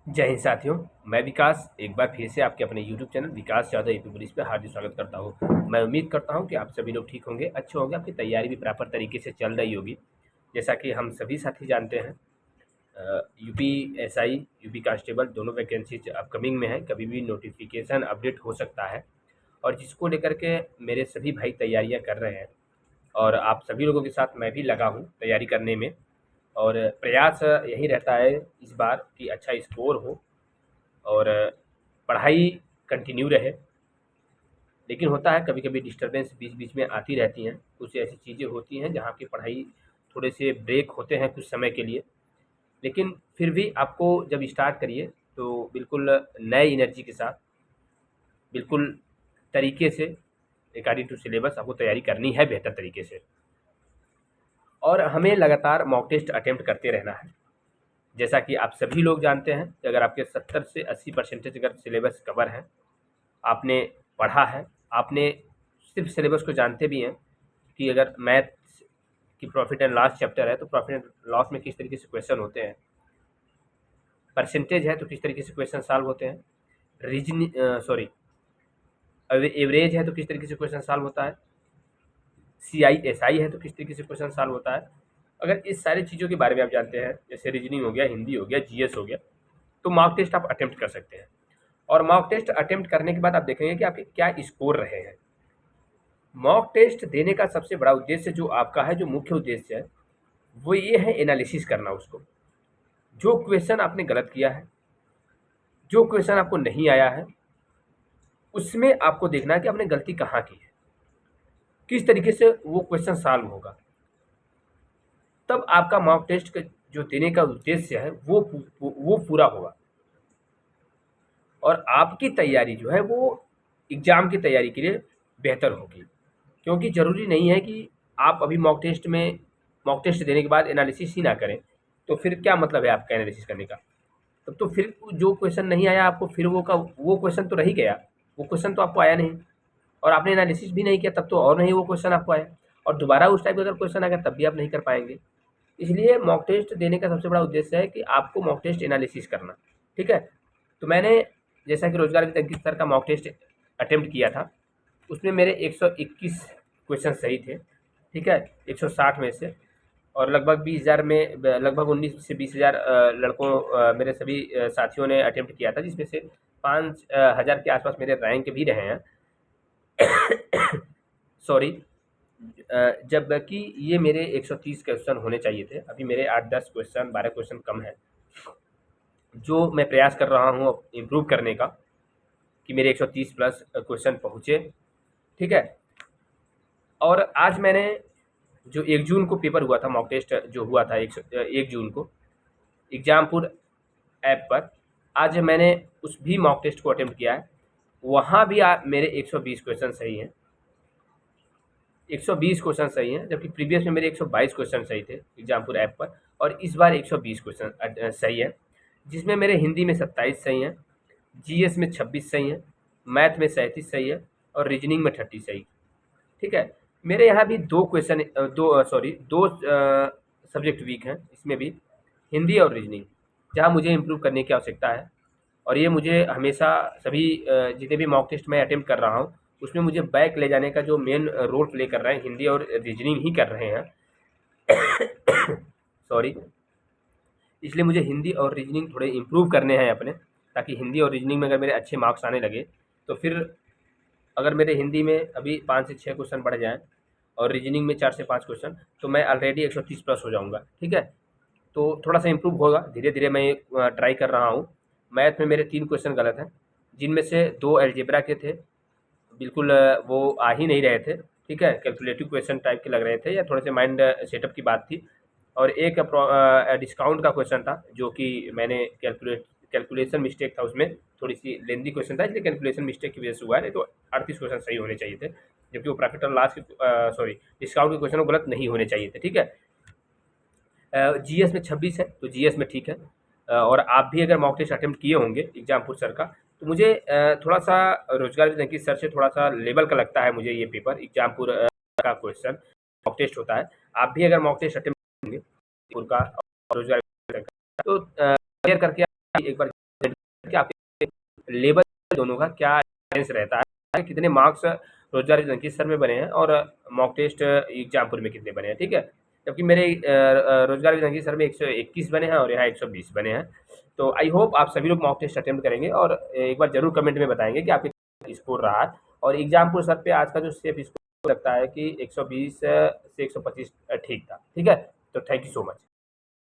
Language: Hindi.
जय हिंद साथियों। मैं विकास एक बार फिर से आपके अपने YouTube चैनल विकास यादव एपी पुलिस पे हार्दिक स्वागत करता हूं। मैं उम्मीद करता हूं कि आप सभी लोग ठीक होंगे, अच्छे होंगे, आपकी तैयारी भी प्रॉपर तरीके से चल रही होगी। जैसा कि हम सभी साथी जानते हैं, यूपी एसआई, यूपी कांस्टेबल दोनों वैकेंसीज अपकमिंग में है। कभी भी नोटिफिकेशन अपडेट हो सकता है और जिसको लेकर के मेरे सभी भाई तैयारियाँ कर रहे हैं और आप सभी लोगों के साथ मैं भी लगा हूँ तैयारी करने में। और प्रयास यही रहता है इस बार कि अच्छा स्कोर हो और पढ़ाई कंटिन्यू रहे। लेकिन होता है कभी कभी डिस्टरबेंस बीच बीच में आती रहती हैं, कुछ ऐसी चीज़ें होती हैं जहाँ की पढ़ाई थोड़े से ब्रेक होते हैं कुछ समय के लिए। लेकिन फिर भी आपको जब स्टार्ट करिए तो बिल्कुल नए एनर्जी के साथ, बिल्कुल तरीके से अकॉर्डिंग टू सिलेबस आपको तैयारी करनी है बेहतर तरीके से। और हमें लगातार मॉक टेस्ट अटेम्प्ट करते रहना है। जैसा कि आप सभी लोग जानते हैं कि अगर आपके 70 से 80% अगर सिलेबस कवर है, आपने पढ़ा है, आपने सिर्फ सिलेबस को जानते भी हैं कि अगर मैथ की प्रॉफिट एंड लॉस चैप्टर है तो प्रॉफिट एंड लॉस में किस तरीके से क्वेश्चन होते हैं, परसेंटेज है तो किस तरीके से क्वेश्चन सॉल्व होते हैं, रीजनिंग सॉरी एवरेज है तो किस तरीके से क्वेश्चन सॉल्व होता है, CISI है तो किस तरीके से क्वेश्चन सॉल्व होता है। अगर इस सारी चीज़ों के बारे में आप जानते हैं, जैसे रीजनिंग हो गया, हिंदी हो गया, GS हो गया, तो मॉक टेस्ट आप अटेम्प्ट कर सकते हैं। और मॉक टेस्ट अटेम्प्ट करने के बाद आप देखेंगे कि आपके क्या स्कोर रहे हैं। मॉक टेस्ट देने का सबसे बड़ा उद्देश्य जो आपका है, जो मुख्य उद्देश्य है, वो ये है एनालिसिस करना उसको। जो क्वेश्चन आपने गलत किया है, जो क्वेश्चन आपको नहीं आया है, उसमें आपको देखना है कि आपने गलती कहाँ की है, किस तरीके से वो क्वेश्चन सॉल्व होगा। तब आपका मॉक टेस्ट जो देने का उद्देश्य है वो पूरा होगा और आपकी तैयारी जो है वो एग्ज़ाम की तैयारी के लिए बेहतर होगी। क्योंकि ज़रूरी नहीं है कि आप अभी मॉक टेस्ट देने के बाद एनालिसिस ही ना करें, तो फिर क्या मतलब है आपका एनालिसिस करने का? तब तो फिर जो क्वेश्चन नहीं आया आपको, फिर वो क्वेश्चन तो रह ही गया, वो क्वेश्चन तो आपको आया नहीं और आपने एनालिसिस भी नहीं किया, तब तो और नहीं वो क्वेश्चन आपको आया और दोबारा उस टाइप का अगर क्वेश्चन आएगा तब भी आप नहीं कर पाएंगे। इसलिए मॉक टेस्ट देने का सबसे बड़ा उद्देश्य है कि आपको मॉक टेस्ट एनालिसिस करना, ठीक है? तो मैंने जैसा कि रोजगार विद अंकित सर का मॉक टेस्ट अटेम्प्ट किया था, उसमें मेरे 121 क्वेश्चन सही थे, ठीक है, 160 में से। और लगभग 20,000 में लगभग 19 से 20,000 लड़कों मेरे सभी साथियों ने अटेम्प्ट किया था, जिसमें से 5,000 के आसपास मेरे रैंक भी रहे हैं। सॉरी, जबकि ये मेरे 130 क्वेश्चन होने चाहिए थे। अभी मेरे 8-10 क्वेश्चन, 12 क्वेश्चन कम है, जो मैं प्रयास कर रहा हूँ इम्प्रूव करने का कि मेरे 130 प्लस क्वेश्चन पहुँचे, ठीक है। और आज मैंने जो 1 जून को पेपर हुआ था, मॉक टेस्ट जो हुआ था 1 जून को एग्जामपुर ऐप पर, आज मैंने उस भी मॉक टेस्ट को अटेम्प्ट किया है। वहाँ भी मेरे 120 क्वेश्चन सही हैं, 120 क्वेश्चन सही हैं, जबकि प्रीवियस में मेरे 122 क्वेश्चन सही थे एग्जामपुर ऐप पर, और इस बार 120 क्वेश्चन सही है, जिसमें मेरे हिंदी में 27 सही हैं, GS में 26 सही हैं, मैथ में 37 सही है और रीजनिंग में 30 सही, ठीक है। मेरे यहाँ भी दो सब्जेक्ट वीक हैं, इसमें भी हिंदी और रीजनिंग, जहाँ मुझे इम्प्रूव करने की आवश्यकता है। और ये मुझे हमेशा सभी जितने भी मॉक टेस्ट मैं अटेम्प्ट कर रहा हूँ, उसमें मुझे बैक ले जाने का जो मेन रोल प्ले कर रहे हैं, हिंदी और रीजनिंग ही कर रहे हैं। सॉरी, इसलिए मुझे हिंदी और रीजनिंग थोड़े इम्प्रूव करने हैं अपने, ताकि हिंदी और रीजनिंग में अगर मेरे अच्छे मार्क्स आने लगे तो फिर अगर मेरे हिंदी में अभी 5 से 6 क्वेश्चन बढ़ जाएँ और रीजनिंग में 4 से 5 क्वेश्चन, तो मैं ऑलरेडी 130 प्लस हो जाऊँगा, ठीक है। तो थोड़ा-सा इम्प्रूव होगा, धीरे-धीरे मैं ट्राई कर रहा हूँ। मैथ में मेरे 3 क्वेश्चन गलत हैं, जिनमें से 2 अलजेब्रा के थे, बिल्कुल वो आ ही नहीं रहे थे, ठीक है, कैलकुलेटिव क्वेश्चन टाइप के लग रहे थे या थोड़े-से माइंड सेटअप की बात थी। और एक डिस्काउंट का क्वेश्चन था, जो कि मैंने कैलकुलेशन मिस्टेक था उसमें, थोड़ी-सी लेंदी क्वेश्चन था, इसलिए कैलकुलेशन मिस्टेक की वजह से हुआ है, नहीं तो 38 क्वेश्चन सही होने चाहिए थे, जबकि वो प्रॉफिट और लॉस के सॉरी डिस्काउंट के क्वेश्चन वो गलत नहीं होने चाहिए थे, ठीक है। GS में 26 है तो GS में ठीक है। और आप भी अगर मॉक टेस्ट अटेम्प्ट किए होंगे एग्जामपुर सर का, तो मुझे थोड़ा-सा रोजगार विद अंकित सर से थोड़ा-सा लेवल का लगता है मुझे ये पेपर एग्जामपुर का क्वेश्चन मॉक टेस्ट होता है। आप भी अगर मॉक टेस्ट अटेम्प्ट करेंगे का रोजगार विद अंकित का, तो क्लियर करके आप एक बार कि आपके लेवल दोनों का क्या डिफरेंस रहता है, कितने मार्क्स रोजगार की सर में बने हैं और मॉक टेस्ट एग्जामपुर में कितने बने हैं, ठीक है। जबकि मेरे रोजगार की सर में 121 बने हैं और यहाँ 120 बने हैं। तो आई होप आप सभी लोग मॉक टेस्ट अटेम्प्ट करेंगे और एक बार जरूर कमेंट में बताएंगे कि आपके स्कोर रहा है। और एग्जामपुर सर पे आज का जो सेफ स्कोर लगता है कि 120 से 125 ठीक था, ठीक है। तो थैंक यू सो मच।